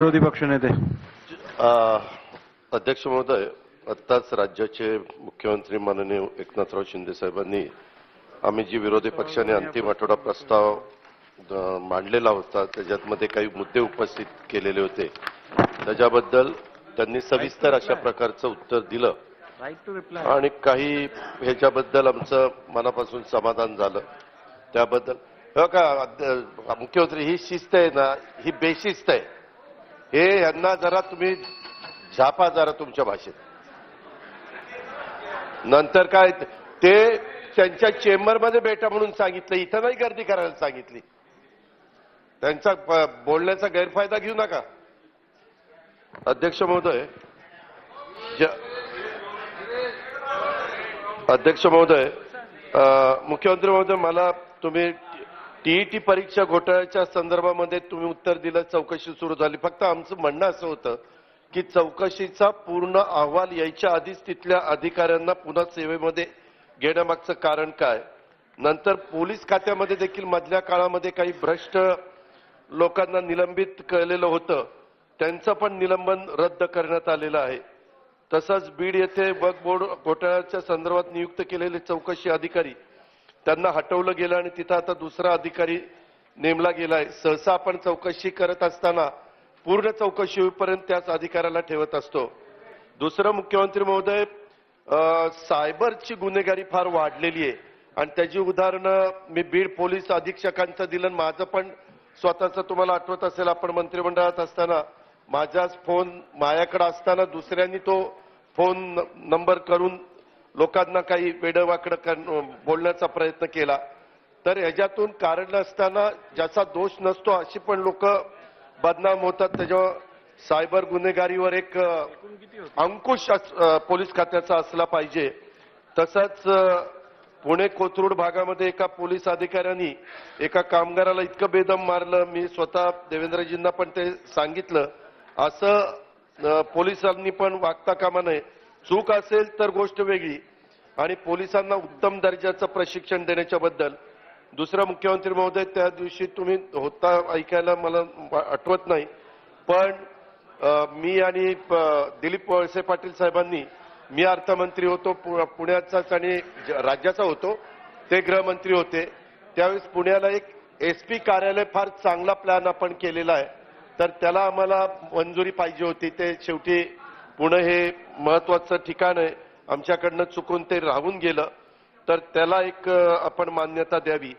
विरोधी पक्षनेते. अध्यक्ष महोदय, आत्ताच राज्याचे मुख्यमंत्री माननीय एकनाथराव शिंदे साहेबांनी आम्ही जी विरोधी पक्षाने अंतिम आठवडा प्रस्ताव मांडलेला होता त्याच्यामध्ये काही मुद्दे उपस्थित केलेले होते, त्याच्याबद्दल त्यांनी सविस्तर अशा प्रकारचं उत्तर दिलं आणि काही ह्याच्याबद्दल आमचं मनापासून समाधान झालं. त्याबद्दल हो का मुख्यमंत्री, ही शिस्त आहे ना, ही बेशिस्त आहे. हे यांना जरा तुम्ही झापा जरा तुमच्या भाषेत. नंतर काय ते त्यांच्या चेंबरमध्ये भेटा म्हणून सांगितलं, इथं नाही गर्दी करायला सांगितली. त्यांचा बोलण्याचा गैरफायदा घेऊ नका. अध्यक्ष महोदय, मुख्यमंत्री महोदय, मला तुम्ही टीईटी परीक्षा घोटाळ्याच्या संदर्भामध्ये तुम्ही उत्तर दिलं, चौकशी सुरू झाली. फक्त आमचं म्हणणं असं होतं की चौकशीचा पूर्ण अहवाल यायच्या आधीच तिथल्या अधिकाऱ्यांना पुन्हा सेवेमध्ये घेण्यामागचं कारण काय. नंतर पोलीस खात्यामध्ये देखील मधल्या काळामध्ये काही भ्रष्ट लोकांना निलंबित केलेलं होतं, त्यांचं पण निलंबन रद्द करण्यात आलेलं आहे. तसंच बीड येथे वक्फ बोर्ड घोटाळ्याच्या संदर्भात नियुक्त केलेले चौकशी अधिकारी त्यांना हटवलं गेलं आणि तिथं आता दुसरा अधिकारी नेमला गेलाय. सहसा आपण चौकशी करत असताना पूर्ण चौकशी होईपर्यंत त्याच अधिकाऱ्याला ठेवत असतो. दुसरं मुख्यमंत्री महोदय, सायबरची गुन्हेगारी फार वाढलेली आहे आणि त्याची उदाहरणं मी बीड पोलीस अधीक्षकांचं दिलं. माझं पण स्वतःचं तुम्हाला आठवत असेल, आपण मंत्रिमंडळात असताना माझाच फोन माझ्याकडे असताना दुसऱ्यांनी तो फोन नंबर करून लोकांना काही वेडवाकडं बोलण्याचा प्रयत्न केला. तर ह्याच्यातून कारण नसताना ज्याचा दोष नसतो अशी पण लोक बदनाम होतात. त्याच्यावर सायबर गुन्हेगारीवर एक अंकुश पोलीस खात्याचा असला पाहिजे. तसंच पुणे कोथरूड भागामध्ये एका पोलीस अधिकाऱ्यांनी एका कामगाराला इतकं बेदम मारलं, मी स्वतः देवेंद्रजींना पण ते सांगितलं. असं पोलिसांनी पण वागता कामा नये. चूक असेल तर गोष्ट वेगळी, आणि पोलिसांना उत्तम दर्जाचं प्रशिक्षण देण्याच्या बद्दल. दुसरा मुख्यमंत्री महोदय, त्या दिवशी तुम्ही होता ऐकायला मला आठवत नाही, पण मी आणि दिलीप वळसे पाटील साहेबांनी, मी अर्थमंत्री होतो पुण्याचाच आणि राज्याचा होतो, ते गृहमंत्री होते. त्यावेळेस पुण्याला एक SP कार्यालय फार चांगला प्लॅन आपण केलेला आहे, तर त्याला आम्हाला मंजुरी पाहिजे होती. ते शेवटी पुणे हे महत्वाचं ठिकाण आहे, आमच्याकडनं चुकून ते राहून गेलं, तर त्याला एक आपण मान्यता द्यावी.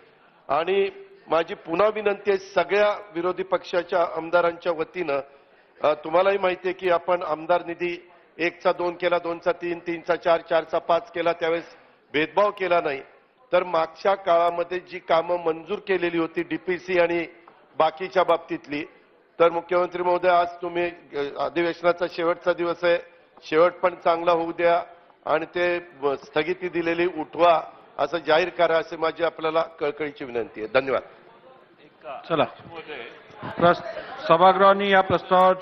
आणि माझी पुन्हा विनंती आहे सगळ्या विरोधी पक्षाच्या आमदारांच्या वतीनं, तुम्हालाही माहिती आहे की आपण आमदार निधी 1चा 2 केला, 2चा 3, 3चा 4, 4चा 5 केला, त्यावेळेस भेदभाव केला नाही. तर मागच्या काळामध्ये जी कामं मंजूर केलेली होती DPC आणि बाकीच्या बाबतीतली, तर मुख्यमंत्री महोदय, आज तुम्ही अधिवेशनाचा शेवटचा दिवस आहे, शेवट पण चांगला होऊ द्या आणि ते स्थगिती दिलेली उठवा असं जाहीर करा, असे माझी आपल्याला कळकळीची विनंती आहे. धन्यवाद. चला, सभागृहाने या प्रस्तावावर